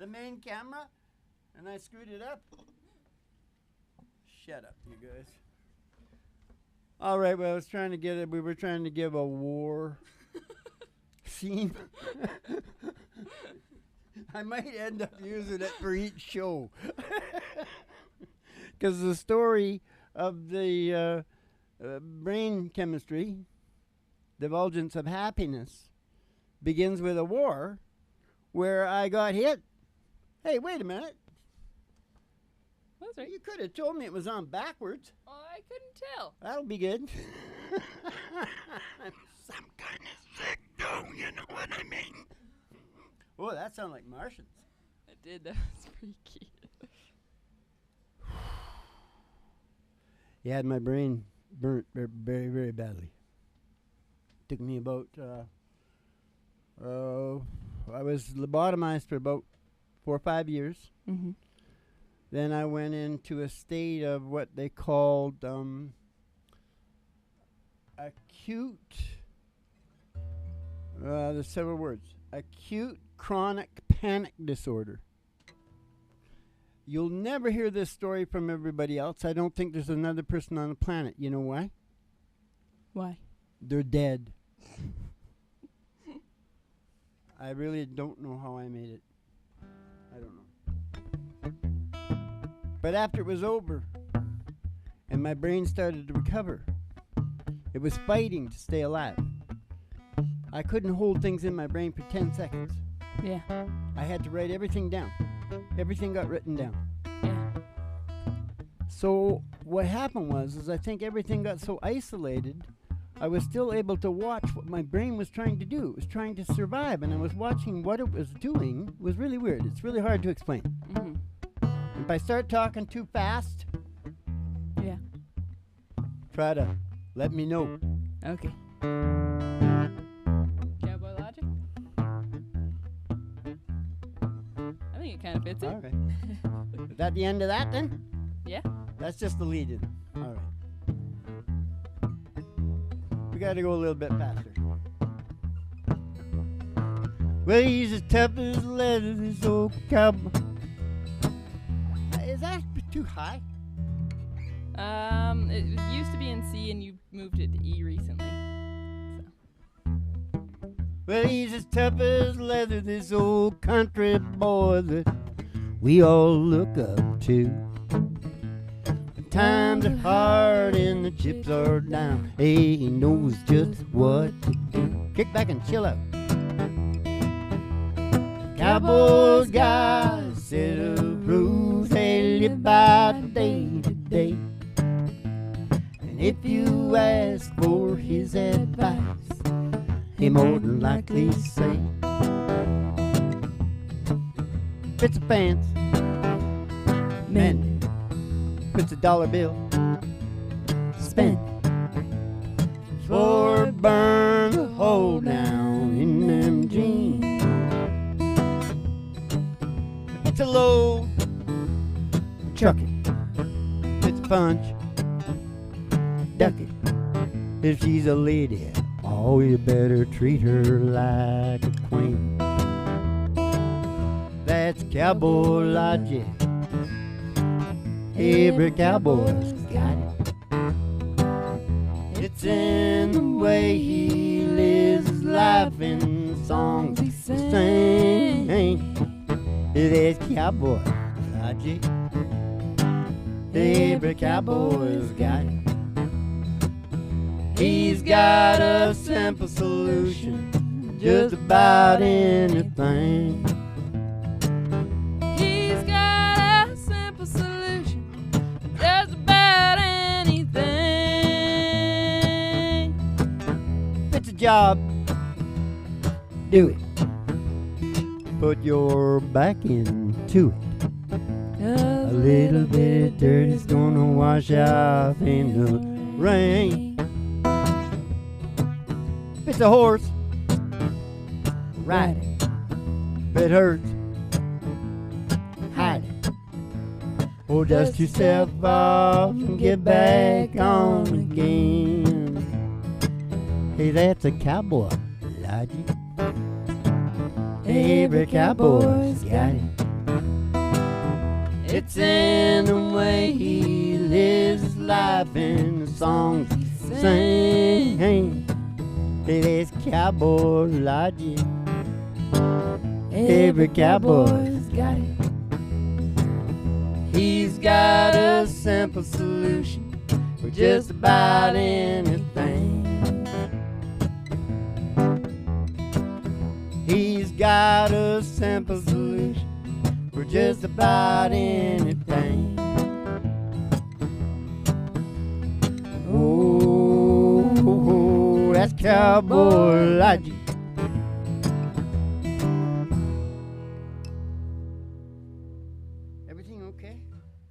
the main camera, and I screwed it up. Shut up, you guys. All right, well, we were trying to give a war scene. I might end up using it for each show. Because the story of the brain chemistry, divulgence of happiness, begins with a war where I got hit. Hey, wait a minute. That's right. You could have told me it was on backwards. Oh, I couldn't tell. That'll be good. I'm some kind of sick, though, you know what I mean? Oh, that sounded like Martians. It did. That was freaky. You had my brain burnt very, very badly. Took me about, I was lobotomized for about 4 or 5 years. Mm-hmm. Then I went into a state of what they called acute, there's several words, acute chronic panic disorder. You'll never hear this story from everybody else. I don't think there's another person on the planet. You know why? Why? They're dead. I really don't know how I made it. I don't know. But after it was over and my brain started to recover, it was fighting to stay alive. I couldn't hold things in my brain for 10 seconds. Yeah. I had to write everything down. Everything got written down. Yeah. So what happened was I think everything got so isolated, I was still able to watch what my brain was trying to do. It was trying to survive, and I was watching what it was doing. It was really weird. It's really hard to explain. Mm-hmm. If I start talking too fast, yeah, try to let me know. Okay. Cowboy Logic? I think it kind of fits it. All right. Is that the end of that then? Yeah. That's just the lead-in. All right. We got to go a little bit faster. Well, he's as tough as leather, this old cowboy. Is that too high? It used to be in C and you moved it to E recently. So. Well, he's as tough as leather, this old country boy that we all look up to. The times are hard and the chips are down. Hey, he knows just what to do. Kick back and chill out. Cowboys got a set of rules they live by day to day. And if you ask for his advice, he more than likely say, fits a pants, mend it. Puts a dollar bill, spend it. For burn the hole down in them jeans. It's a load, chuck it. It's a punch, duck it. If she's a lady, oh, you better treat her like a queen. That's cowboy logic. Every cowboy's got it. It's in the way he lives his life in the songs he sings. There's cowboy logic. Every cowboy's got it. He's got a simple solution, just about anything. He's got a simple solution, just about anything. If it's a job, do it. Put your back into it. A little bit of dirt is gonna wash off in the rain. If it's a horse, ride it. If it hurts, hide it. Or dust yourself off and get back on again. Hey, that's a cowboy logic. Every cowboy's got it. It's in the way he lives his life and the songs he sings. It is cowboy logic. Every cowboy's got it. He's got a simple solution for just about anything. He's got a simple solution for just about anything. Oh, that's cowboy logic. Everything okay?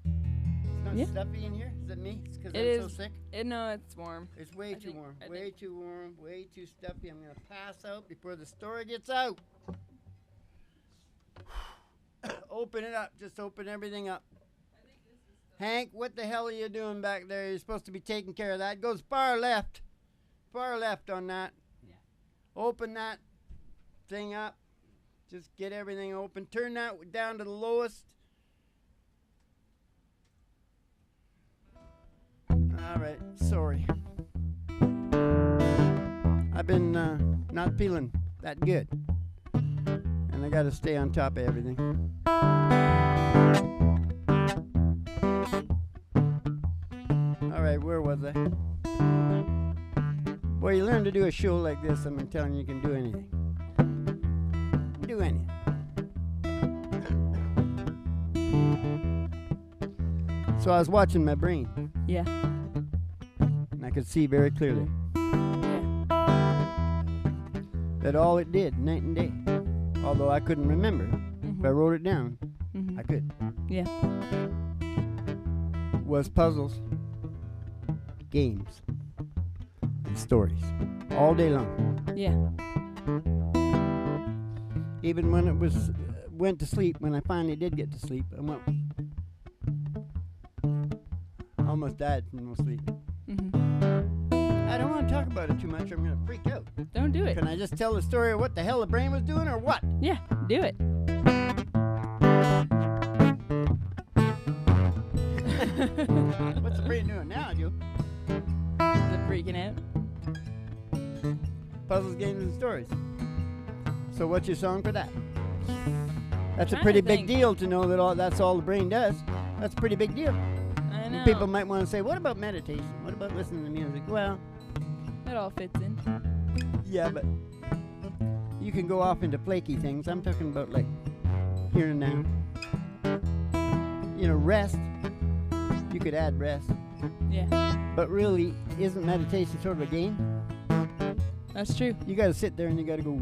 It's not stuffy in here? Is that me? It's because I'm so sick? No, it's warm. It's way too warm. Way too warm. Way too stuffy. I'm going to pass out before the story gets out. Open it up. Just open everything up. Hank, what the hell are you doing back there? You're supposed to be taking care of that. It goes far left. Far left on that. Yeah. Open that thing up. Just get everything open. Turn that down to the lowest. All right. Sorry. I've been not feeling that good. And I got to stay on top of everything. All right, where was I? Well, you learn to do a show like this, I'm telling you, you can do anything. Do anything. So I was watching my brain. Yeah. And I could see very clearly. Yeah. That all it did, night and day. Although I couldn't remember. Mm-hmm. If I wrote it down, Mm-hmm. I could. Yeah. Was puzzles, games, and stories. All day long. Yeah. Even when it was went to sleep, when I finally did get to sleep, I went almost died from no sleep. Mm-hmm. I don't want to talk about it too much, or I'm going to freak out. Don't do it. Can I just tell the story of what the hell the brain was doing, or what? Yeah, do it. What's the brain doing now, Joe? The freaking out. Puzzles, games, and stories. So what's your song for that? That's a Trying pretty to big think. deal to know that that's all the brain does. That's a pretty big deal. I know. People might want to say, what about meditation? What about listening to music? Well, That all fits in. yeah, but you can go off into flaky things. I'm talking about like here and now. You know, rest. You could add rest. Yeah. But really, isn't meditation sort of a game? That's true. You gotta sit there and you gotta go,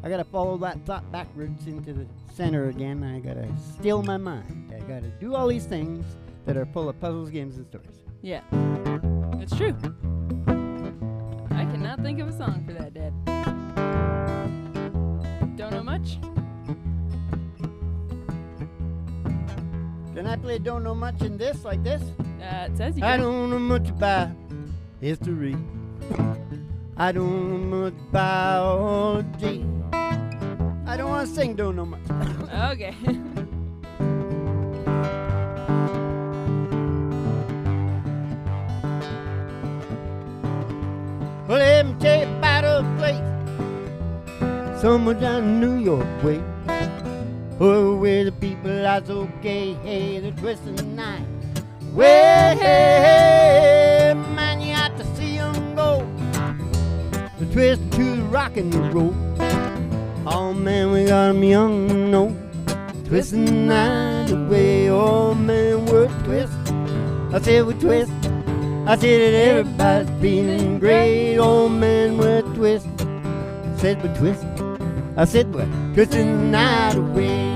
I gotta follow that thought backwards into the center again. I gotta still my mind. I gotta do all these things that are full of puzzles, games, and stories. Yeah. It's true. I cannot think of a song for that, Dad. Don't know much? Can I play Don't Know Much in this, like this? It says you I can. don't know much about history. I don't know much biology. I don't want to sing Don't Know Much. Okay. Well, let me tell you about a place somewhere down New York way. Oh, where the people are so gay, hey, they're twisting the night. Well, hey, man, you have to see them go. They're twisting to the rock and roll. Oh, man, we got them young and old. Twisting the night away. Oh, man, we're twisting. I said we're twisting. I said that everybody's feeling great. Oh, man, we're twisting. I said we're twisting. I said we're twisting the night away.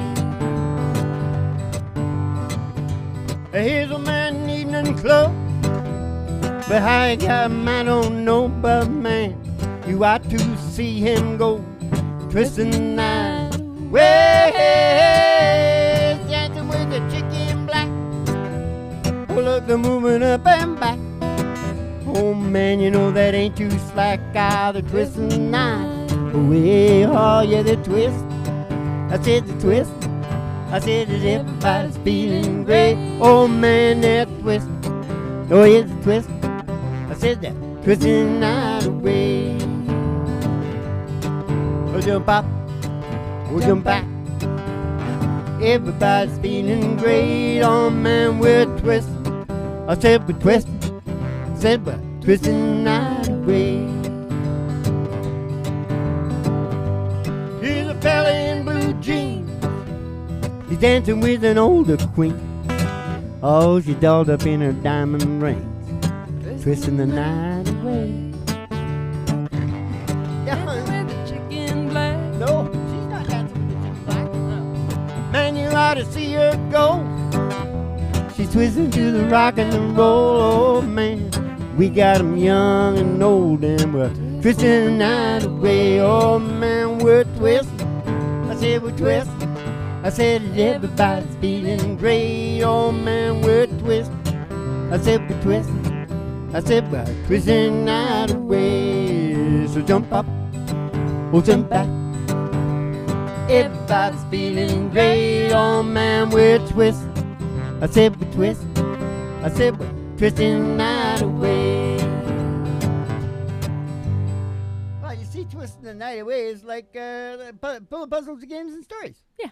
Here's a man in the evening club, but how he got him I don't know, but man, you ought to see him go, twisting the night away, dancing with the chick in black. Oh, look, they're moving up and back. Oh man, you know that ain't too slack. Ah, they're twisting the night away. Oh yeah, they twist. I said they twist. I I said that everybody's feeling great. Oh man, that twist. Oh, it's a twist. I said that twisting night away. Oh, jump up. Oh, jump back. Everybody's feeling great. Oh man, we're twisting. I said we're twisting. I said we're twisting night away. Here's a fella in blue jeans. He's dancing with an older queen. Oh, she's dolled up in her diamond rings, twisting the night away. With the chicken black. No, she's not dancing with the chicken black. Man, you ought to see her go. She's twisting to the rock and the roll. Oh man, we got 'em young and old, and we're twisting the night away. Oh man, we're twisting. I said we're twisting. I said that everybody's feeling great. Oh man, we're twisting. I said we're twisting. I said we're twisting night away. So jump up, oh jump back. Everybody's feeling great. Oh man, we're twisting. I said we're twisting. I said we're twisting night away. Well, you see, twisting the night away is like full of puzzles, games, and stories. Yeah.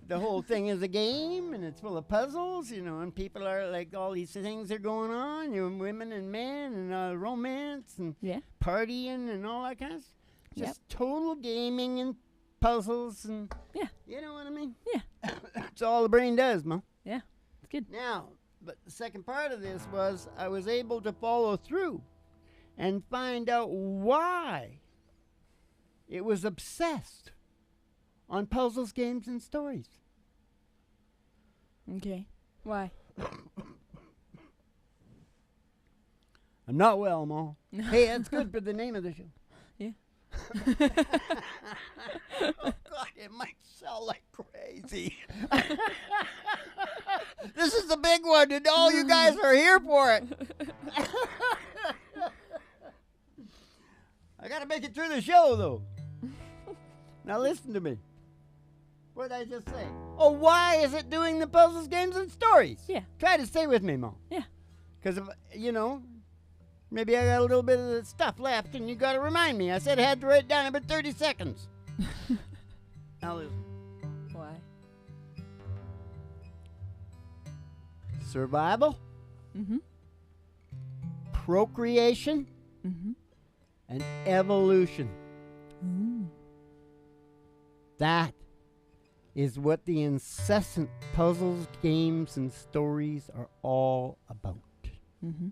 The whole thing is a game, and it's full of puzzles, you know, and people are like, all these things are going on, you know, women and men, and romance, and partying, and all that kind of stuff. Just total gaming and puzzles, and you know what I mean? Yeah. That's all the brain does, Mom. Yeah, it's good. Now, but the second part of this was I was able to follow through and find out why it was obsessed on puzzles, games, and stories. Okay. Why? I'm not well, Ma. Hey, that's good for the name of the show. Yeah. Oh, God, it might sound like crazy. This is the big one, and all you guys are here for it. I got to make it through the show, though. Now listen to me. What did I just say? Oh, why is it doing the puzzles, games, and stories? Yeah. Try to stay with me, Mom. Yeah. Because, you know, maybe I got a little bit of the stuff left, and you got to remind me. I said I had to write it down in about 30 seconds. Now listen. Why? Survival. Mm-hmm. Procreation. Mm-hmm. And evolution. Mm. That is what the incessant puzzles, games, and stories are all about. Mm-hmm.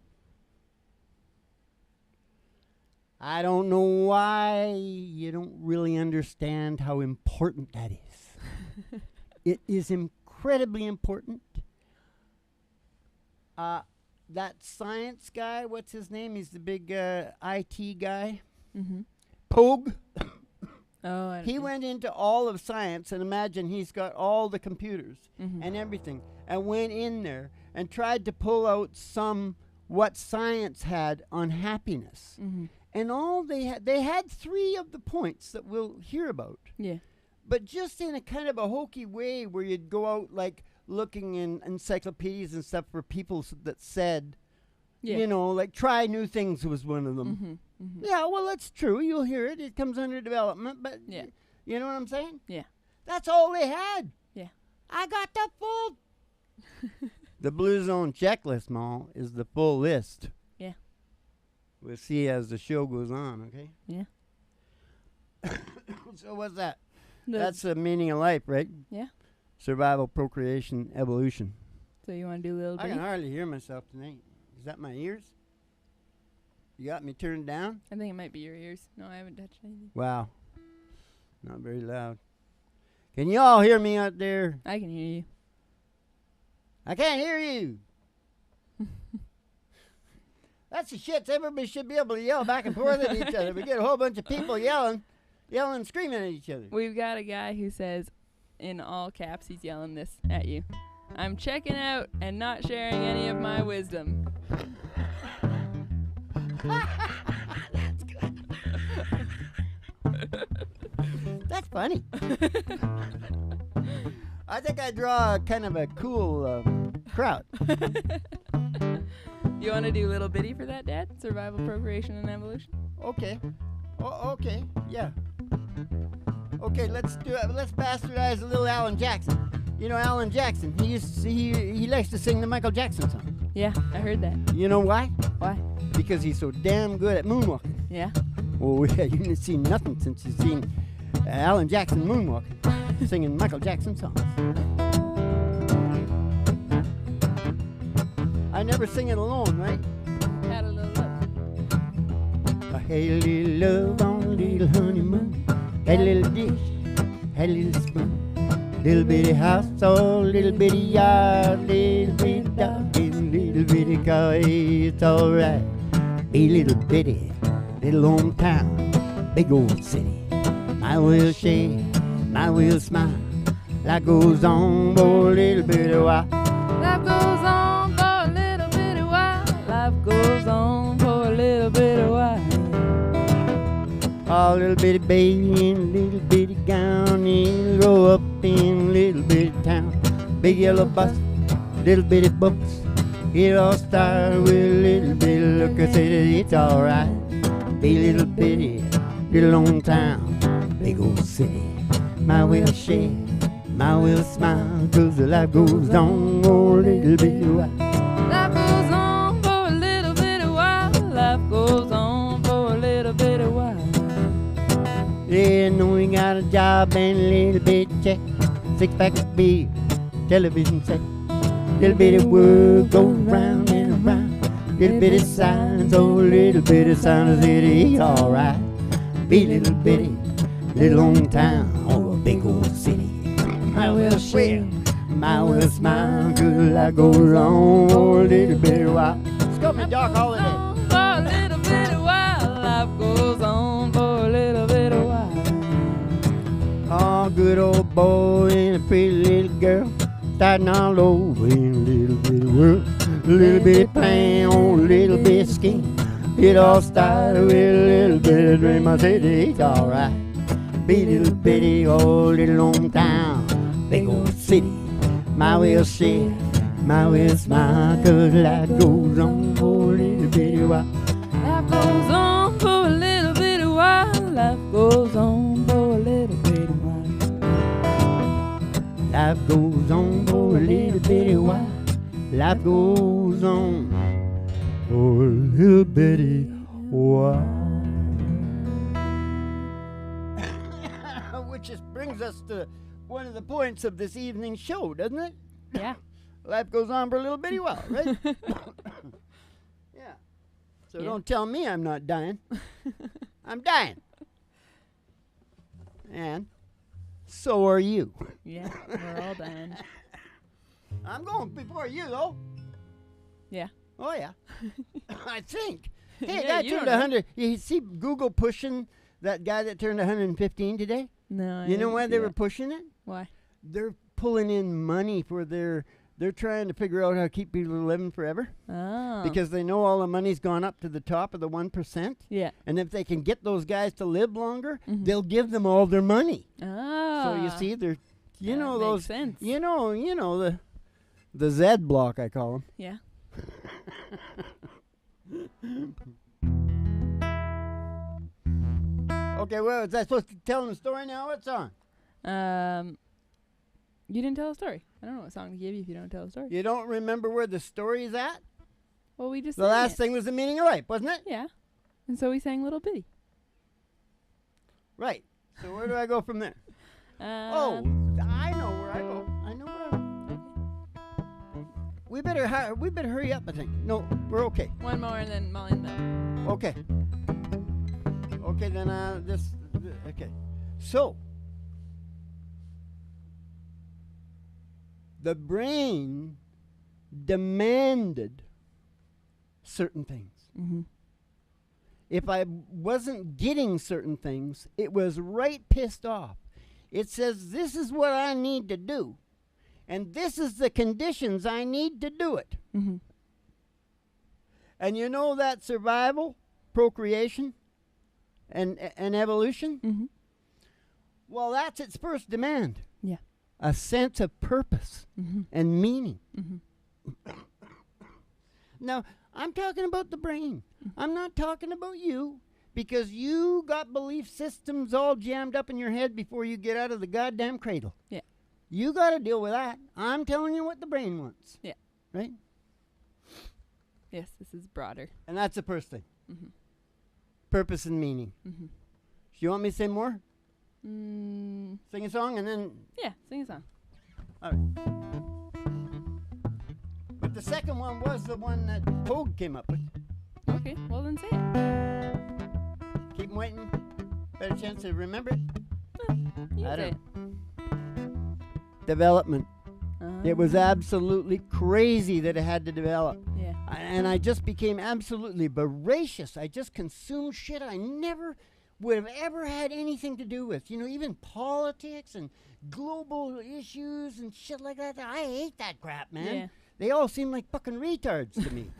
I don't know why you don't really understand how important that is. It is incredibly important. That science guy, what's his name? He's the big IT guy. Mm-hmm. Pogue. Oh, I He went into all of science, and imagine he's got all the computers Mm-hmm. and everything, and went in there and tried to pull out what science had on happiness. Mm-hmm. And all they had 3 of the points that we'll hear about. Yeah. But just in a kind of a hokey way where you'd go out like looking in encyclopedias and stuff for people that said, you know, like try new things was one of them. Mm-hmm. Mm-hmm. Yeah, well, that's true. You'll hear it. It comes under development, but Yeah. You know what I'm saying? Yeah. That's all they had. Yeah. I got the full. The Blue Zone checklist, Ma, is the full list. Yeah. We'll see as the show goes on, okay? Yeah. So what's that? The- That's the meaning of life, right? Yeah. Survival, procreation, evolution. So you want to do a little I bit? can hardly hear myself tonight. Is that my ears? You got me turned down? I think it might be your ears. No, I haven't touched anything. Wow. Not very loud. Can you all hear me out there? I can hear you. I can't hear you. That's the shit. Everybody should be able to yell back and forth at each other. We get a whole bunch of people yelling, screaming at each other. We've got a guy who says, in all caps, he's yelling this at you. I'm checking out and not sharing any of my wisdom. That's good. That's funny. I think I draw kind of a cool crowd. You want to do Little Bitty for that, Dad? Survival, procreation, and evolution? Okay. Okay. Yeah. Okay, let's do it. Let's bastardize a little Alan Jackson. You know Alan Jackson. He likes to sing the Michael Jackson song. Yeah, I heard that. You know why? Why? Because he's so damn good at moonwalking. Yeah. Oh yeah, you didn't see nothing since you've seen Alan Jackson moonwalking, singing Michael Jackson songs. I never sing it alone, right? Had a little love. I had a little love on a little honeymoon. Had a little dish, had a little spoon. Little bitty house, oh, little bitty yard, little bitty dog, little bitty car, it's alright. A little bitty, little hometown, big old city. My will shake, my will smile. Life goes on for a little bitty while. Life goes on for a little bitty while. Life goes on for a little bitty while. Oh, little bitty baby in a little bitty gown, and grow up in a little bitty town. Big yellow bus, little bitty books. It all started with a little bitty look. I said it's alright. Be little bitty, little old town, big old city. My will shake, my will smile, 'cause the life goes on for a little bitty while. Life goes on for a little bitty while. Life goes on for a little bitty while. Yeah, know we got a job and a little bit check. 6-pack of beer, television set. Little bit of work goes round and around. Little bit of signs, oh, little bit of sign of city, alright. Be little bitty, little hometown, oh, a big old city. My will shake, my will smile, 'cause life goes on for a little bit while. Let's go, me Doc Holiday. For a little bitty while. Life goes on for a little bitty while. Oh, good old boy and a pretty little girl, starting all over in a little bitty world. A little bitty plan on a little bitty scheme. It all started with a little bitty dream. I said it's alright. Be little bitty, oh, little hometown, big old city. My will shake, my will smile, 'cause life goes on for a little bitty while. Life goes on for a little bitty while. Life goes on for a little bitty while. Life goes on for a little bitty while. Life goes on for a little bitty while. Which just brings us to one of the points of this evening's show, doesn't it? Yeah. Life goes on for a little bitty while, right? Yeah. So Yeah. don't tell me I'm not dying. I'm dying. And so are you. Yeah, we're all dying. I'm going before you, though. Yeah. Oh, yeah. I think. Hey, Yeah, a guy you turned don't know. 100. You see Google pushing that guy that turned 115 today? No, I You know didn't why see they were that. pushing it? Why? They're pulling in money for they're trying to figure out how to keep people living forever. Oh. Because they know all the money's gone up to the top of the 1%. Yeah. And if they can get those guys to live longer, Mhm. they'll give them all their money. Oh. So you see, they're, you that know, makes those, sense. you know, the Z block, I call them. Yeah. Okay, well, is I supposed to tell them the story now? What song? You didn't tell a story. I don't know what song to give you if you don't tell a story. You don't remember where the story is at? Well, we just The sang last it. thing was the meaning of life, wasn't it? Yeah. And so we sang Little Bitty. Right. So where do I go from there? Oh, I know where I go. I know where I go. We better hurry up, I think. No, we're okay. One more and then Molly and Mel. Okay. Okay, then okay. So, the brain demanded certain things. Mm-hmm. If I wasn't getting certain things, it was right pissed off. It says, this is what I need to do, and this is the conditions I need to do it. Mm-hmm. And you know that survival, procreation, and evolution? Mm-hmm. Well, that's its first demand. Yeah. a sense of purpose and meaning. Now, I'm talking about the brain. I'm not talking about you, because you got belief systems all jammed up in your head before you get out of the goddamn cradle. Yeah. You got to deal with that. I'm telling you what the brain wants. Yeah. Right? Yes, this is broader. And that's the first thing. Purpose and meaning. Do you want me to say more? Sing a song and then... Yeah, sing a song. All right. But the second one was the one that Pogue came up with. Okay, well then say it. Keep 'em waiting. Better chance to remember it. You I say it. don't. Development. It was absolutely crazy that it had to develop. Yeah. And I just became absolutely voracious. I just consumed shit I never would have ever had anything to do with. You know, even politics and global issues and shit like that. I hate that crap, man. Yeah. They all seem like fucking retards to me.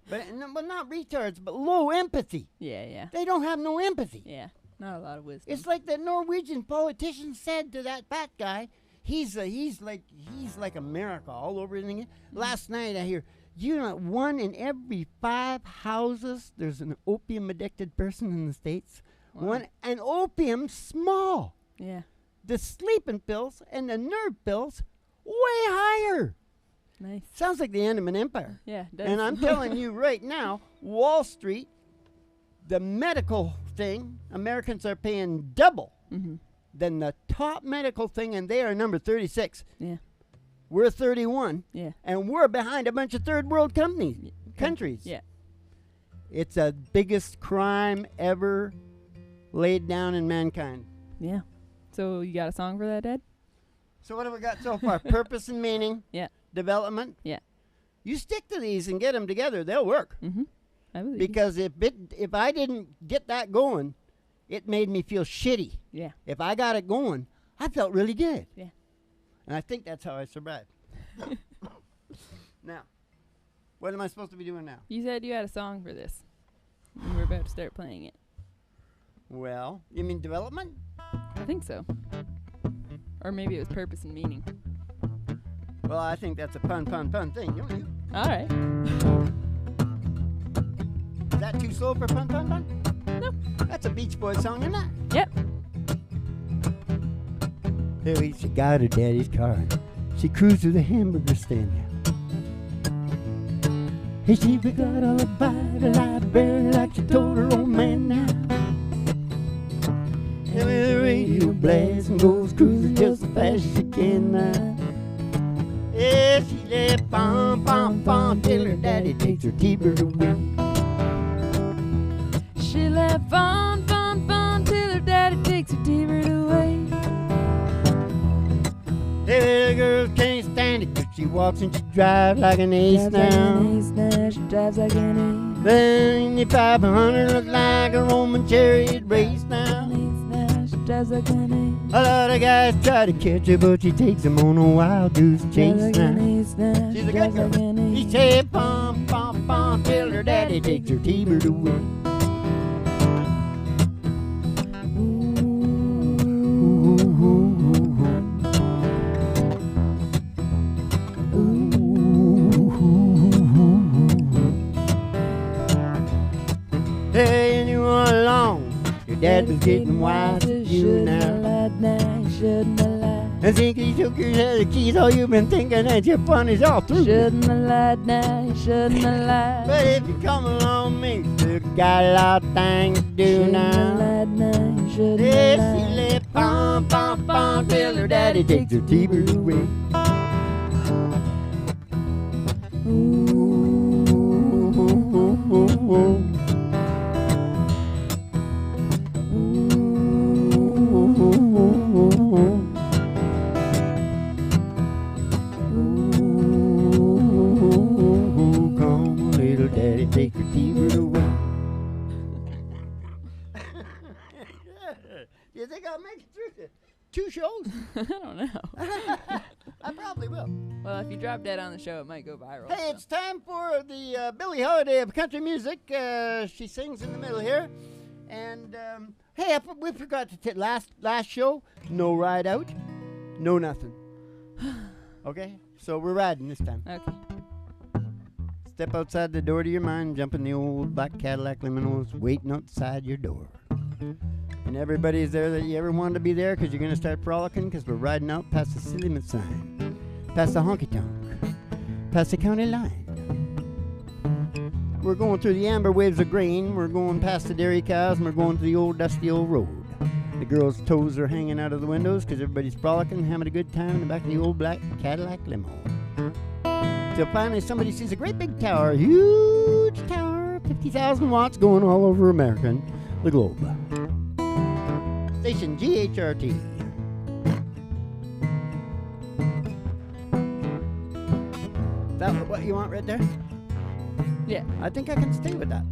But not retards, but low empathy. Yeah, yeah. They don't have no empathy. Yeah, not a lot of wisdom. It's like the Norwegian politician said to that fat guy, he's like America all over everything. Last night I hear, you know, 1 in every 5 houses, there's an opium addicted person in the States. Wow. And opium small. Yeah. The sleeping pills and the nerve pills way higher. Nice. Sounds like the end of an empire. Yeah, it does. And I'm telling you right now, Wall Street, the medical thing, Americans are paying double than the top medical thing, and they are number 36. Yeah. We're 31. Yeah. And we're behind a bunch of third world countries. Yeah. It's the biggest crime ever laid down in mankind. Yeah. So you got a song for that, Dad? So what have we got so far? Purpose and meaning. Yeah. Development. Yeah. You stick to these and get them together, they'll work. I believe Because if I didn't get that going, it made me feel shitty. Yeah. If I got it going, I felt really good. Yeah. And I think that's how I survived. Now, what am I supposed to be doing now? You said you had a song for this. And we're about to start playing it. Well, you mean development? I think so. Or maybe it was purpose and meaning. Well, I think that's a pun thing, don't you? All right. Is that too slow for pun? No. That's a Beach Boys song, isn't it? Yep. Hey, she got her daddy's car. She cruised to the hamburger stand. Hey, she forgot all about the library like she told her old man now. And with the radio blast and goes cruising just as fast as she can now. Yeah, she let bum till her daddy takes her T-bird away. She left fun till her daddy takes her T-bird away. Hey, the girl can't stand it 'cause she walks and she drives like an ace now. She drives like an ace. Then the 500 looks like a Roman chariot race now. She drives like an ace. A lot of guys try to catch her, but she takes them on a wild goose chase now. She's a good girl. He said, pom, till her daddy takes her T-bird away. Hey, anyone along? Your dad was getting wise to you now. I think he took your other keys. All you've been thinking that your fun is all through. Shouldn't have lied now, you shouldn't have lied. But if you come along with me, you got a lot of things to do now. Yeah, she let pom till her daddy takes her T-bird away. Take your T-bird away. You think I'll make it through 2 shows? I don't know. I probably will. Well, if you drop dead on the show, it might go viral. Hey, it's time for the Billie Holiday of country music. She sings in the middle here. And, hey, we forgot to last show, no ride out. No nothing. Okay? So we're riding this time. Okay. Step outside the door to your mind, jump in the old black Cadillac Limonos waiting outside your door. And everybody's there that you ever wanted to be there because you're going to start frolicking because we're riding out past the city limit sign, past the honky-tonk, past the county line. We're going through the amber waves of grain, we're going past the dairy cows, and we're going to the old dusty old road. The girls' toes are hanging out of the windows because everybody's frolicking, having a good time in the back of the old black Cadillac limo. Till finally somebody sees a great big tower, huge tower, 50,000 watts going all over America, the globe. Station GHRT. Is that what you want right there? Yeah. I think I can stay with that.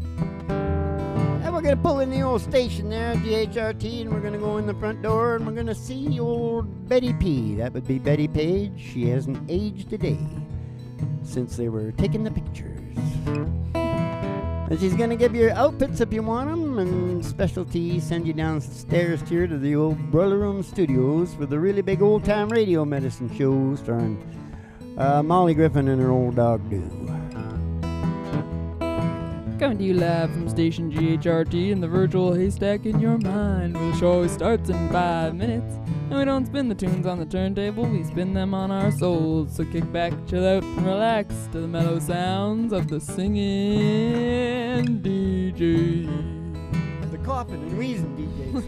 And we're going to pull in the old station there, GHRT, and we're going to go in the front door and we're going to see old Betty P. That would be Betty Page. She hasn't aged a day since they were taking the pictures. And she's going to give you outfits if you want them, and specialty send you downstairs here to the old Broiler Room Studios for the really big old-time radio medicine show starring Molly Griffin and her old dog, Doo. Coming to you live from station GHRT in the virtual haystack in your mind. The show always starts in 5 minutes, and we don't spin the tunes on the turntable, we spin them on our souls. So kick back, chill out, and relax to the mellow sounds of the singing DJ. The coughing and wheezing DJs.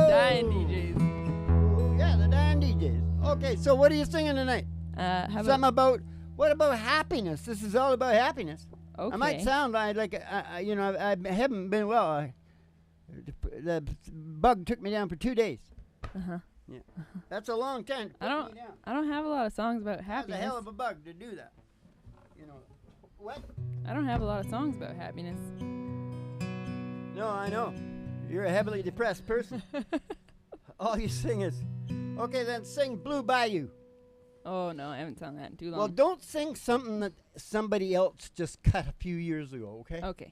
Dying DJs. Yeah, the dying DJs. Okay, so what are you singing tonight? How What about happiness? This is all about happiness. Okay. I might sound like, I haven't been well. The bug took me down for 2 days. Uh-huh. Yeah. That's a long time to put me down. I don't have a lot of songs about happiness. That's a hell of a bug to do that. You know, what? I don't have a lot of songs about happiness. No, I know. You're a heavily depressed person. All you sing is, okay, then sing Blue Bayou. Oh, no, I haven't sung that in too long. Well, don't sing something that somebody else just cut a few years ago, okay? Okay.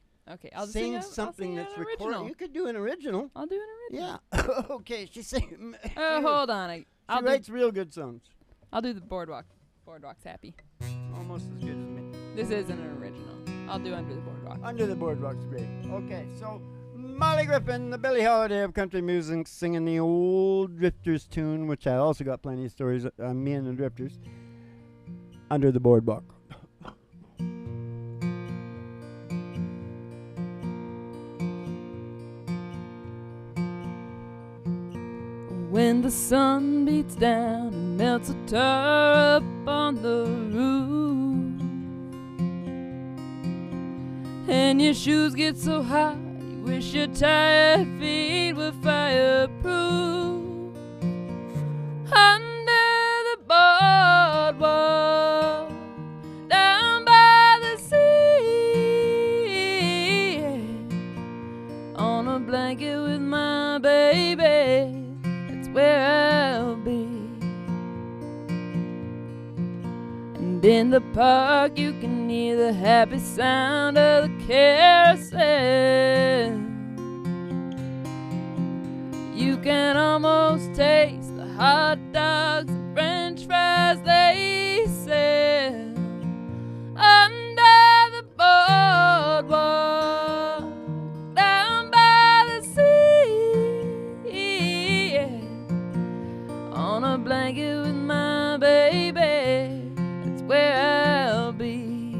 I'll sing something that's recorded. original. You could do an original. I'll do an original. Yeah. Okay, she's singing. Hold on. She writes real good songs. I'll do the Boardwalk. Boardwalk's happy. Almost as good as me. This isn't an original. I'll do Under the Boardwalk. Under the Boardwalk's great. Okay, so Molly Griffin, the Billie Holiday of country music, singing the old Drifters tune, which I also got plenty of stories on me and the Drifters. Under the Boardwalk. When the sun beats down and melts a tar up on the roof, and your shoes get so hot you wish your tired feet were fireproof. Under the boardwalk, down by the sea, on a blanket with my baby, where I'll be. And in the park you can hear the happy sound of the carousel. You can almost taste the hot dogs and french fries they sell. Under the boardwalk, down by the sea, yeah. On a blanket with my baby, that's where I'll be.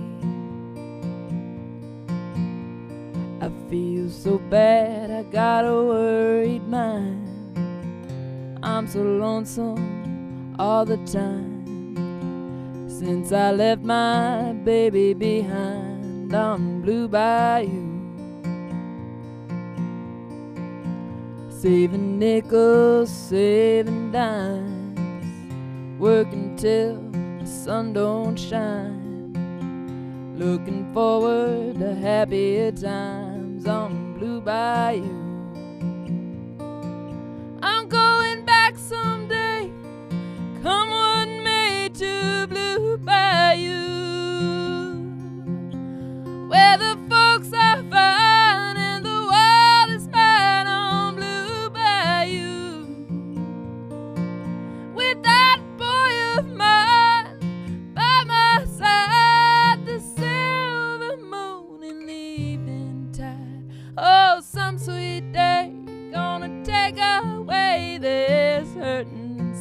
I feel so bad, I got a worried mind. I'm so lonesome all the time, since I left my baby behind on Blue Bayou. Saving nickels, saving dimes, working till the sun don't shine, looking forward to happier times on Blue Bayou. I'm going back someday, come what may, to Blue Bayou, where the folks are fine and the world is mine on Blue Bayou. With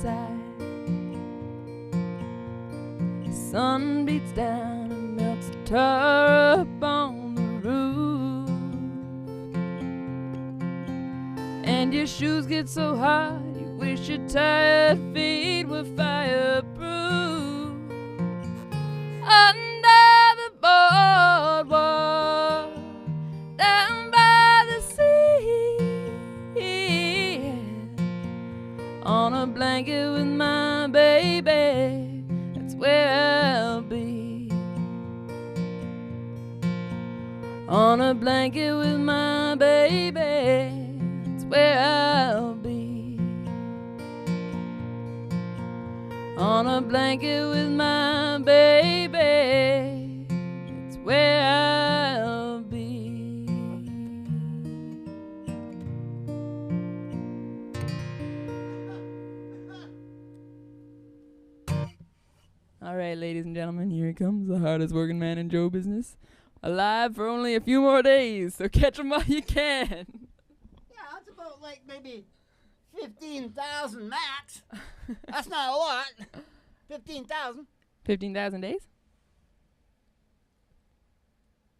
outside. Sun beats down and melts the tar up on the roof, and your shoes get so hot you wish your tired feet were fireproof. Under the boardwalk, down by the sea, on a blanket with my baby, that's where I'll be. On a blanket with my baby, that's where I'll be. On a blanket with my baby, that's where I'll be. All right, ladies and gentlemen, here he comes, the hardest working man in Joe business. Alive for only a few more days, so catch him while you can. Yeah, it's about like maybe 15,000 max. That's not a lot. 15,000. 15,000 days?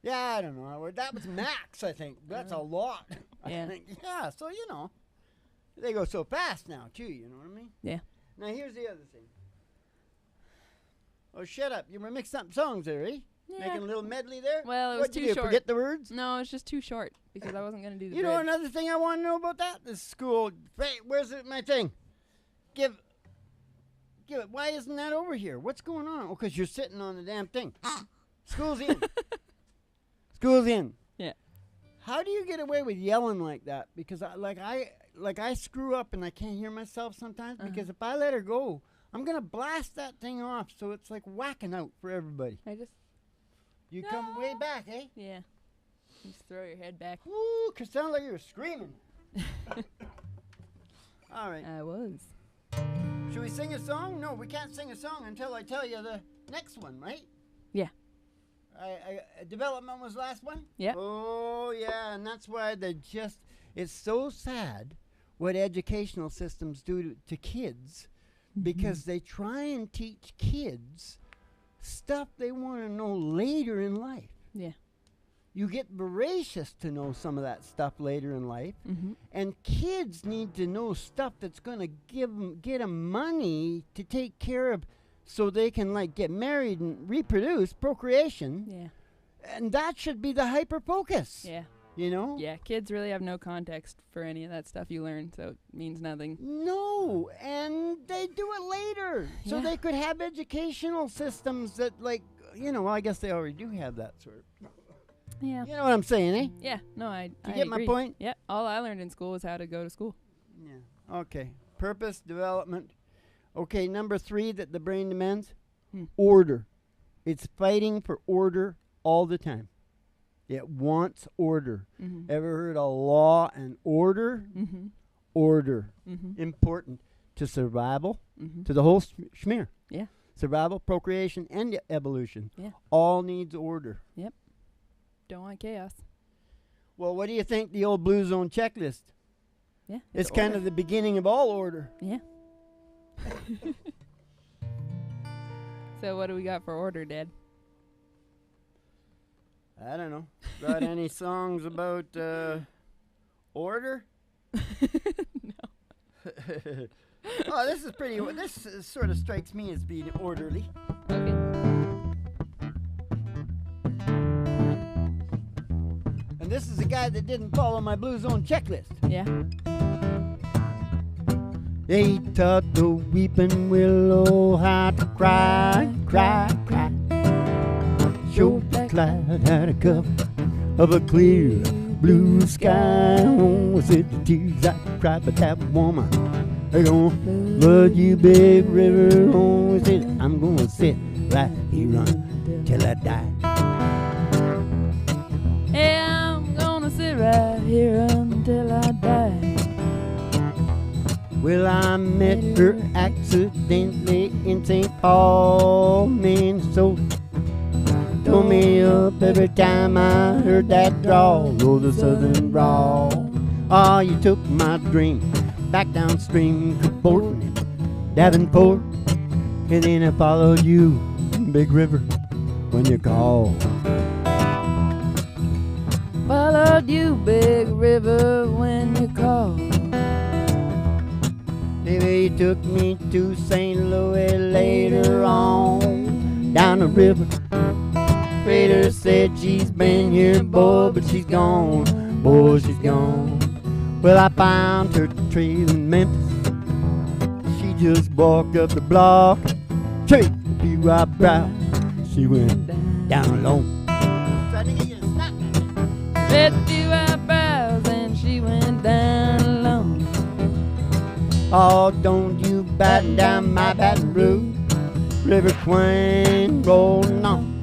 Yeah, I don't know. That was max, I think. That's a lot. Yeah. I think. Yeah, so you know, they go so fast now too. You know what I mean? Yeah. Now here's the other thing. Oh, shut up! You were mixing up songs there, eh? Yeah. Making a little medley there. Well, it was What'd too you do, short. forget the words? No, it's just too short because I wasn't going to do the You know bridge. another thing I want to know about that? This school. Hey, where's my thing? Give it. Why isn't that over here? What's going on? Oh, because you're sitting on the damn thing. School's in. School's in. Yeah. How do you get away with yelling like that? Because I screw up and I can't hear myself sometimes. Because if I let her go, I'm gonna blast that thing off. So it's like whacking out for everybody. You come way back, eh? Yeah. Just throw your head back. Woo! 'Cause it sounded like you were screaming. All right. I was. Should we sing a song? No, we can't sing a song until I tell you the next one, right? Yeah. Development was the last one? Yeah. Oh, yeah, and that's why it's so sad what educational systems do to kids, because they try and teach kids stuff they want to know later in life. Yeah. You get voracious to know some of that stuff later in life, Mm-hmm. and kids need to know stuff that's going to get them money to take care of, so they can like get married and reproduce, procreation. Yeah. And that should be the hyper focus. Yeah. You know? Yeah. Kids really have no context for any of that stuff you learn, so it means nothing. No, and they do it later. So Yeah. they could have educational systems that, like, you know, well, I guess they already do have that sort. Yeah. You know what I'm saying, eh? Yeah. No, I You get my agree. point? Yeah. All I learned in school was how to go to school. Yeah. Okay. Purpose, development. Okay, number 3 that the brain demands, order. It's fighting for order all the time. It wants order. Mm-hmm. Ever heard of law and order? Mm-hmm. Order. Mm-hmm. Important to survival, Mm-hmm. to the whole schmear. Yeah. Survival, procreation, and evolution. Yeah. All needs order. Don't want chaos. Well, what do you think the old Blue Zone checklist? Yeah. It's kind of the beginning of all order. Yeah. So what do we got for order, Dad? I don't know. Got any songs about order? No. Oh, this is pretty. This sort of strikes me as being orderly. Okay. And this is a guy that didn't follow my Blue Zone checklist. Yeah. They taught the weeping willow how to cry, cry, cry. Showed the cloud had a cup of a clear blue sky. Oh, I said the tears I cried, but that woman, they're gonna flood you, big river. Oh, I said I'm gonna sit right here until I die. Yeah, I'm gonna sit right here until I die. Well, I met her accidentally in St. Paul, Minnesota. Told me up every time I heard that drawl, oh, the southern drawl. Oh, you took my dream back downstream, cavorting it Davenport, and then I followed you, Big River, when you called. Followed you, Big River, when you called. Baby, he took me to St. Louis later on, down the river. Freighter said she's been here, boy, but she's gone, boy, she's gone. Well, I found her trail in Memphis. She just walked up the block, straight to be eyebrow. She went down alone. Tried to get you to stop. Straight to eyebrows, and she went down alone. Oh, don't you batten down my Baton Rouge, River Queen rolling on.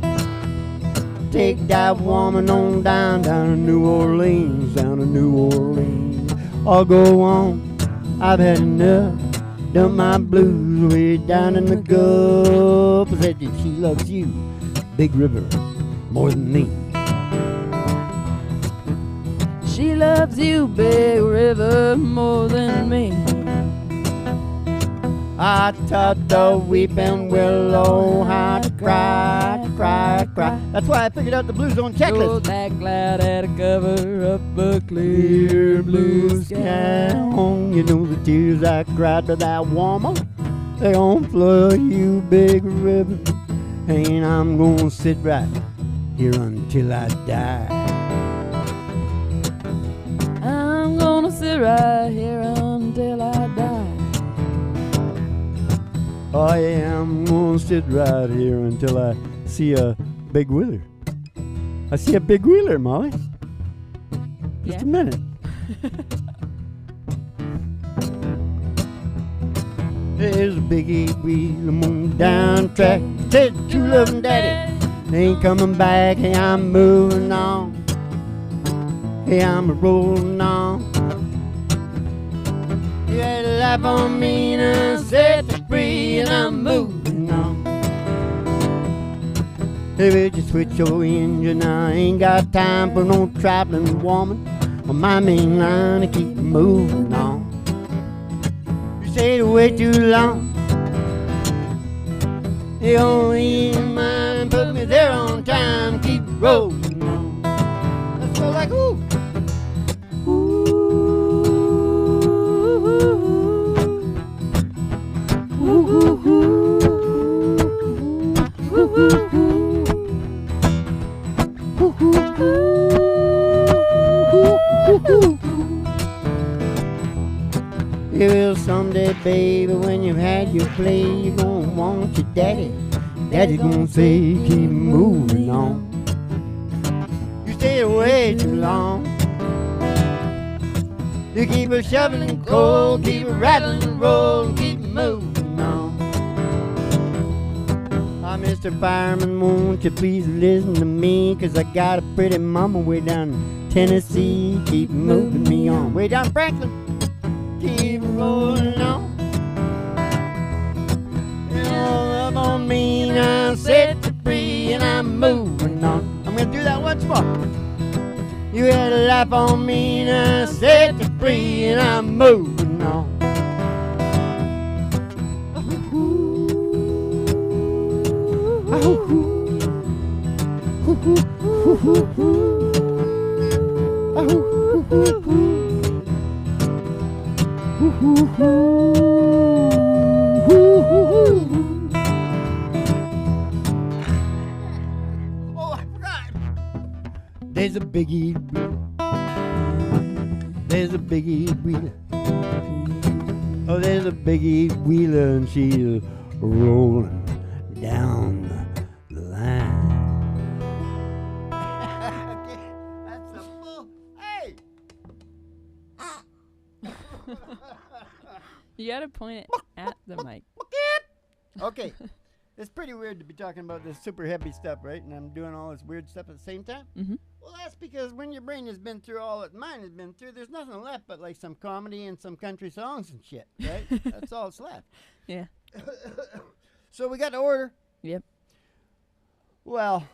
Take that woman on down to New Orleans, down to New Orleans. I'll go on, I've had enough, done my blues way down in the Gulf. Said that she loves you, Big River, more than me. She loves you, Big River, more than me. I taught the weeping willow how to cry, cry, cry. That's why I figured out the Blue Zone So checklist. that cloud had to cover up a clear blue sky. You know the tears I cried for that woman, they gon' flood you, Big River. And I'm gonna sit right here until I die. I'm gonna sit right here until I die. Oh yeah, I'm gonna sit right here until I see a big wheeler. I see a big wheeler, Molly. Just a minute. There's a biggie wheeler moving down track. Said true loving daddy ain't coming back. Hey, I'm moving on. Hey, I'm rolling on. You had a life on me and I set me free and I'm moving on. Hey, would you switch your engine? I ain't got time for no traveling woman on my main line to keep moving on. You stayed away too long. You only in mind put me there on time. Keep rolling on. Let's go like ooh. You will someday, baby, when you've had your play, you're gonna want your daddy. Daddy's gonna say, keep moving on. You stay away too long. You keep a shoveling coal, keep a rattling and roll, keep moving on. Ah, Mr. Fireman, won't you please listen to me? 'Cause I got a pretty mama way down in Tennessee. Keep moving me on. Way down Franklin. Keep rolling on. You know, love on me and I set you free and I'm moving on. I'm gonna do that once more. You had a life on me and I set you free and I'm moving on. Oh, I forgot. There's a biggie wheeler. There's a biggie wheeler. Oh, there's a biggie wheeler and she's rolling down the line. Okay, that's a full. Hey! You gotta point it at the mic. Okay, it's pretty weird to be talking about this super heavy stuff, right? And I'm doing all this weird stuff at the same time. Mm-hmm. Well, that's because when your brain has been through all that mine has been through, there's nothing left but like some comedy and some country songs and shit, right? That's all that's left. Yeah. So we got to order. Yep. Well,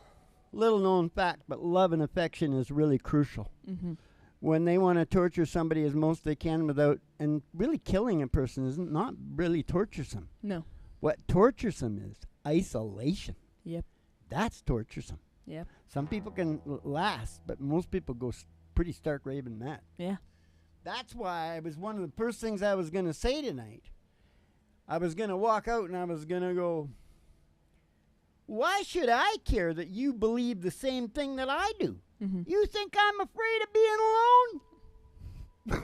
little known fact, but love and affection is really crucial. Mm-hmm. when they want to torture somebody as most they can without, and really killing a person isn't not really torturesome. No. What torturesome is isolation. Yep. That's torturesome. Yep. Some people can last, but most people go pretty stark raving mad. Yeah. That's why it was one of the first things I was going to say tonight. I was going to walk out and I was going to go, why should I care that you believe the same thing that I do? Mm-hmm. You think I'm afraid of being alone?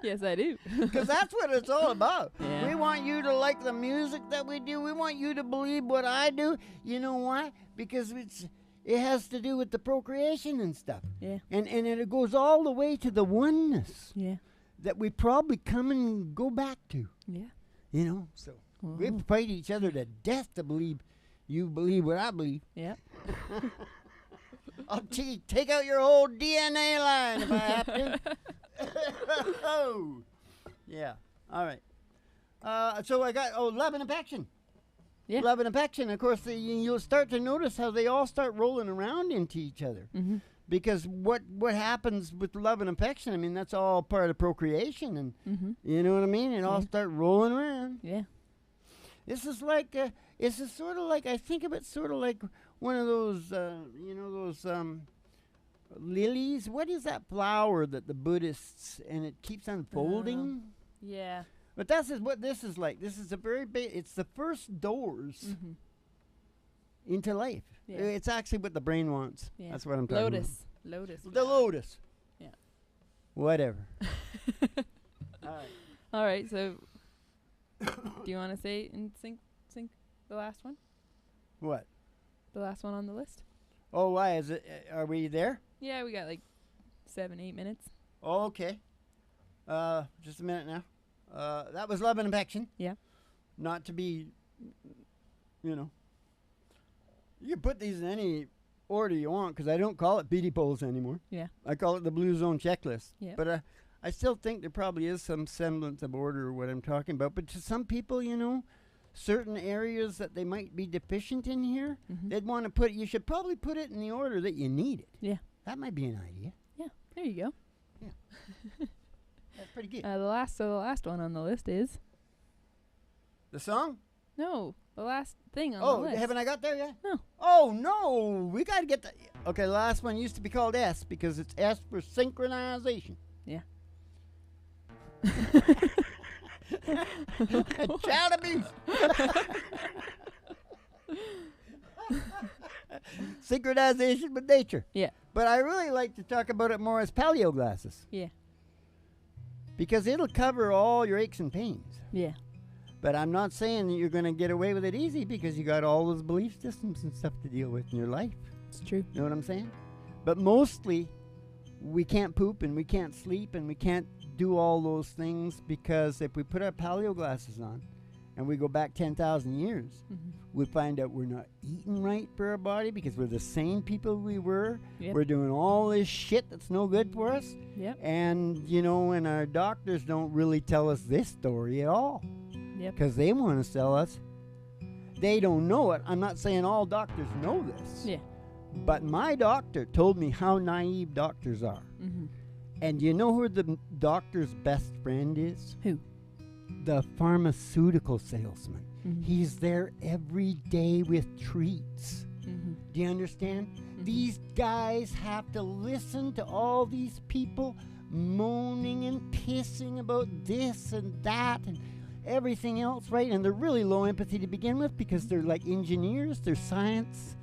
Yes, I do. Because that's what it's all about. Yeah. We want you to like the music that we do. We want you to believe what I do. You know why? Because it has to do with the procreation and stuff. Yeah. And it goes all the way to the oneness Yeah. that we probably come and go back to. Yeah. You know? So we fight each other to death to believe you believe what I believe. Yeah. I'll take out your whole DNA line if I have to. Oh. Yeah. All right. So I got, love and affection. Yeah. Love and affection. Of course, you'll start to notice how they all start rolling around into each other. Mm-hmm. Because what happens with love and affection, I mean, that's all part of procreation. And you know what I mean? It all start rolling around. Yeah. This is like, it's sort of like, I think of it sort of like one of those, those lilies. What is that flower that the Buddhists, and it keeps unfolding? Yeah. But that's what this is like. This is a very big, it's the first doors into life. Yeah. It's actually what the brain wants. Yeah. That's what I'm talking Lotus. about. Lotus. The lotus. Yeah. Whatever. All right. All right, so do you want to say and sync the last one? What? The last one on the list? Oh, why is it? Are we there? Yeah, we got like 7-8 minutes. Oh, okay. Just a minute now. That was love and affection. Yeah. Not to be, you can put these in any order you want, because I don't call it Beatty Poles anymore. Yeah. I call it the Blue Zone Checklist. Yeah. But I still think there probably is some semblance of order of what I'm talking about. But to some people, certain areas that they might be deficient in here, they'd want to you should probably put it in the order that you need it. Yeah. That might be an idea. Yeah, there you go. Yeah. That's pretty good. The last one on the list is... The song? No, the last thing on the list. Oh, haven't I got there yet? No. Oh, no. We got to get the... Okay, the last one used to be called S because it's S for synchronization. Yeah. Child abuse. Synchronization with nature. Yeah. But I really like to talk about it more as paleo glasses. Yeah. Because it'll cover all your aches and pains. Yeah. But I'm not saying that you're going to get away with it easy, because you got all those belief systems and stuff to deal with in your life. It's true. You know what I'm saying? But mostly, we can't poop and we can't sleep and we can't do all those things, because if we put our paleo glasses on and we go back 10,000 years, we find out we're not eating right for our body, because we're the same people we were. Yep. We're doing all this shit that's no good for us. Yep. And, and our doctors don't really tell us this story at all. Yep. Because they want to sell us. They don't know it. I'm not saying all doctors know this. Yeah. But my doctor told me how naive doctors are. And you know who the doctor's best friend is? Who? The pharmaceutical salesman. He's there every day with treats. Do you understand? These guys have to listen to all these people moaning and pissing about this and that and everything else, right? And they're really low empathy to begin with, because they're like engineers, they're science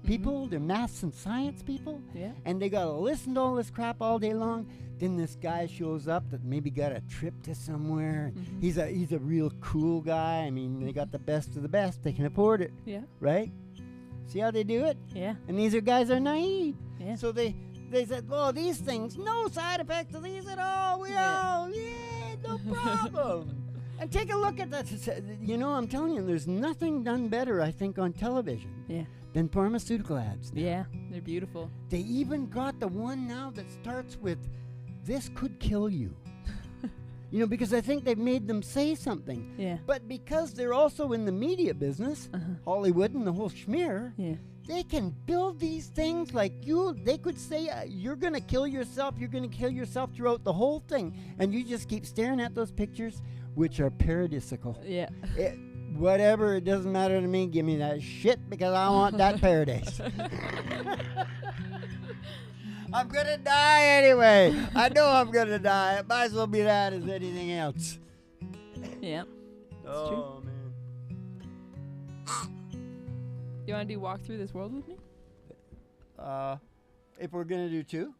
people, they're maths and science people. Yeah. And they gotta listen to all this crap all day long. Then this guy shows up that maybe got a trip to somewhere. He's a real cool guy. I mean, they got the best of the best. They can afford it. Yeah. Right? See how they do it? Yeah. And these guys are naive. Yeah. So they said, oh, these things, no side effects of these at all. No problem. And take a look at that. I'm telling you, there's nothing done better, I think, on television. Yeah. Than pharmaceutical ads now. Yeah, they're beautiful. They even got the one now that starts with, this could kill you. Because I think they've made them say something. Yeah. But because they're also in the media business, Hollywood and the whole schmear, they can build these things like you. They could say you're going to kill yourself. You're going to kill yourself throughout the whole thing. And you just keep staring at those pictures, which are paradisical. Yeah. Whatever, it doesn't matter to me. Give me that shit because I want that paradise. I'm going to die anyway. I know I'm going to die. It might as well be that as anything else. Yeah. Oh, true. man. You want to do Walk Through This World with me? If we're going to do 2?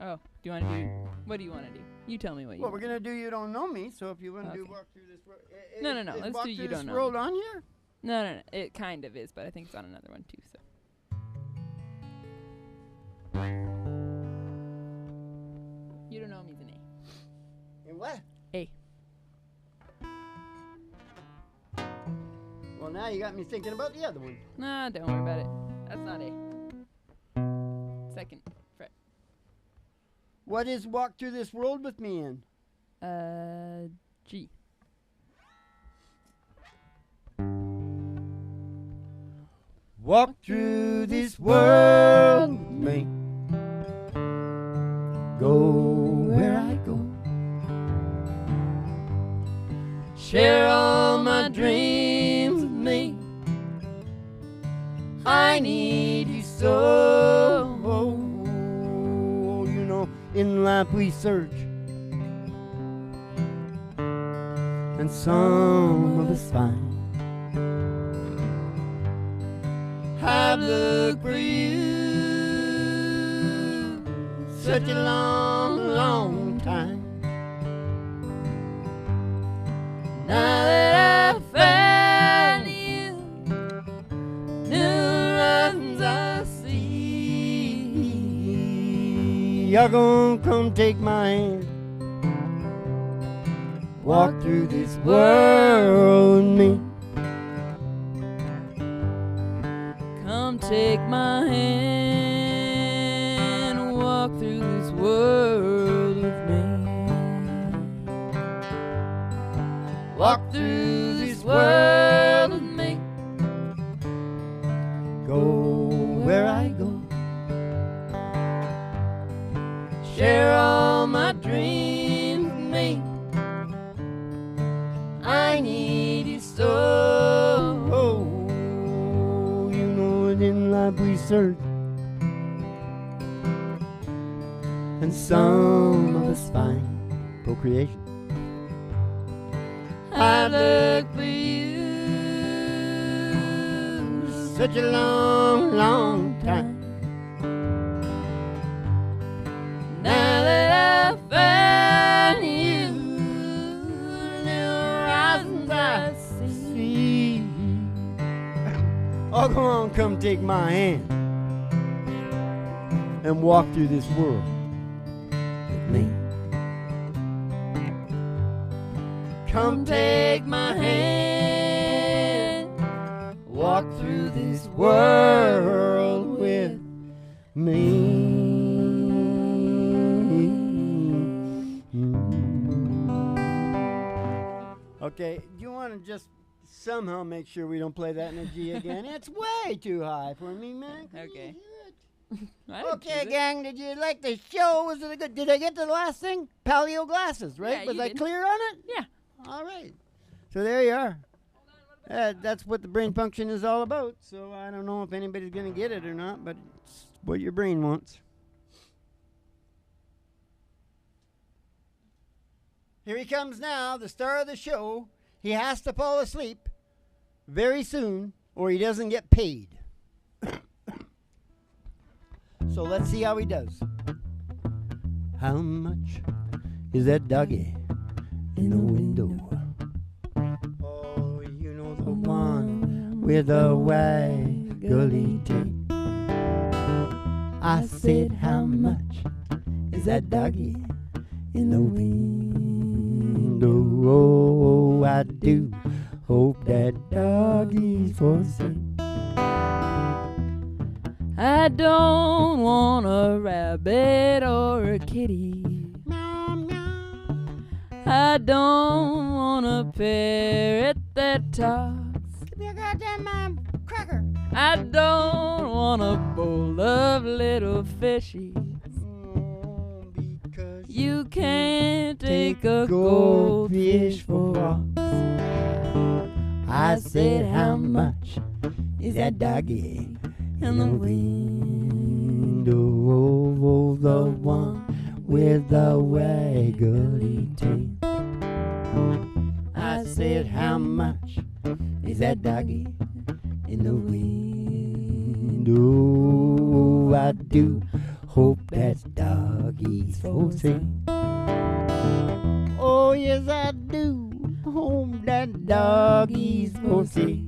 Oh, do you want to do... What do you want to do? You tell me what you Well, want. we're going to do You Don't Know Me, so if you want to do Walk Through This World... No, let's do You Don't Know Me. Walk Through This World on here? No. It kind of is, but I think it's on another one too, so... You Don't Know Me's an A. In what? A. Well, now you got me thinking about the other one. Nah, don't worry about it. That's not A. Second fret. What is Walk Through This World with me in? G. Walk through this world with me. Go where I go. Share all my dreams with me. I need you so. You know, in life we search, and some of us find. I've looked for you such a long, long time. Now that I found you, new horizons I see. You're gonna come take my hand, walk through this world with me. Come take my hand, walk through this world with me. Walk through this world with me. Go where I go. Share all my dreams with me. I need you so. You know it in life we search, and some of us find procreation. I look for you such a long, long time. Now that I found you, new horizons I see. Oh, come on, come take my hand and walk through this world with me. Come take my hand, walk through this world with me. Okay, do you want to just somehow make sure we don't play that in a G again? It's way too high for me, man. Okay. Okay, gang, did you like the show? Was it a good? Did I get to the last thing? Paleo glasses, right? Yeah, Was you I did. clear on it? Yeah. All right. So there you are. That's what the brain function is all about. So I don't know if anybody's going to get it or not, but it's what your brain wants. Here he comes now, the star of the show. He has to fall asleep very soon or he doesn't get paid. So let's see how he does. How much is that doggy in the window? Oh, you know the one with the waggly tail. I said, how much is that doggy in the window? Oh, I do hope that doggy's for sale. I don't want a rabbit or a kitty. Meow, meow. I don't want a parrot that talks. Give me a goddamn cracker. I don't want a bowl of little fishies. Because You can't take a goldfish for walks. I said, how much is that doggy in the window? Oh, the one with the waggly tail. I said, how much is that doggy in the window? I do hope that doggy's for sale. Oh, yes, I do hope that doggy's for sale.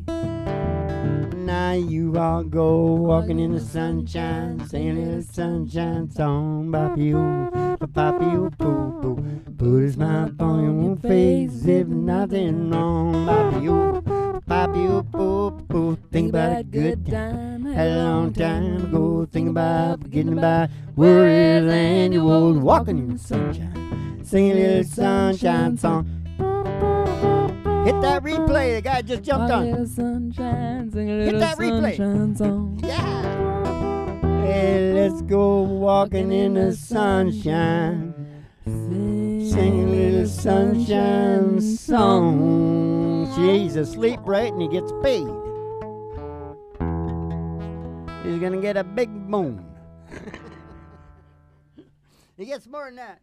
Now you all go walking in the sunshine, singing a little sunshine song. Papi-o, papi-o-po-po. Put a smile on your face if nothing wrong. Papi-o, papi-o-po-po. Think about a good time, had a long time ago. Think about getting by worries and you old. Walking in the sunshine, singing a little sunshine song. Hit that replay, the guy just jumped on. Little sunshine, sing a Hit little that replay. sunshine song. Yeah. Hey, let's go walking in the sunshine, sing a little sunshine song. See, he's asleep, right, and he gets paid. He's gonna get a big bone. He gets more than that.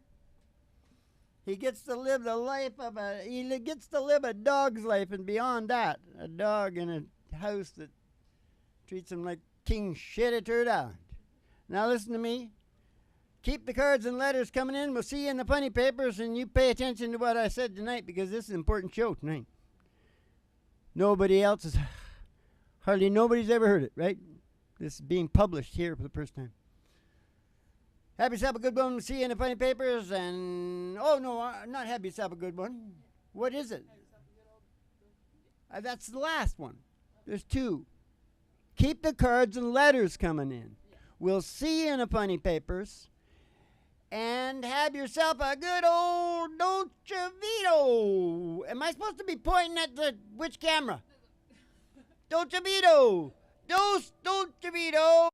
He gets to live the life of he gets to live a dog's life, and beyond that, a dog in a house that treats him like king shit at Third Island. Now listen to me. Keep the cards and letters coming in. We'll see you in the funny papers, and you pay attention to what I said tonight, because this is an important show tonight. Hardly nobody's ever heard it, right? This is being published here for the first time. Have yourself a good one. We'll see you in the funny papers. And, oh, no, not have yourself a good one. What is it? That's the last one. There's two. Keep the cards and letters coming in. We'll see you in the funny papers. And have yourself a good old DocHead. Am I supposed to be pointing at which camera? DocHead. DocHead.